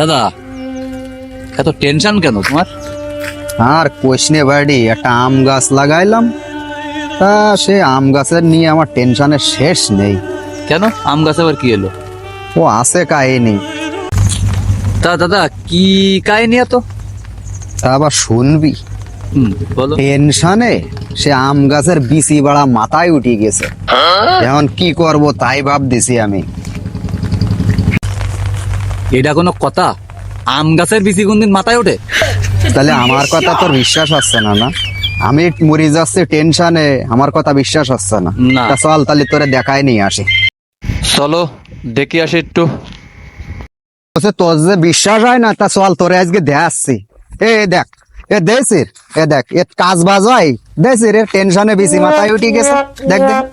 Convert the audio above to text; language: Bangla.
দাদা, এত টেনশন কেন তোমার? আর কোশনে বাড়ি একটা আম গাছ লাগাইলাম, তা সে আম গাছের নিয়ে আমার টেনশনের শেষ নেই। কেন, আম গাছ আবার কি এলো? ও আছে কাহিনী, তা দাদা কি কাহিনী এত? তা আবার শুনবি। বলো। টেনশনে সে আম গাছের বিচি বাড়া মাথায় উঠে গেছে। এখন কি করব তাই ভাবতেছি আমি। এটা কোনো কথা? আম গাছের বিচি কোনদিন মাথায় ওঠে? তাহলে আমার কথা তোর বিশ্বাস হচ্ছে না? না, আমি মরে যাচ্ছি টেনশনে, আমার কথা বিশ্বাস হচ্ছে না? না। তা চল তাহলে তোরে দেখাই নিয়ে আসি। চলো দেখি আসি একটু। বলছে তোর যে বিশ্বাস হয় না, তা চল তোরে আজকে দেখাচ্ছি। দেখ, দেশির দেখ, কাজ বাজ হয় দেশির টেনশনে বেশি মাথায় উঠে গেছে। দেখ দেখ।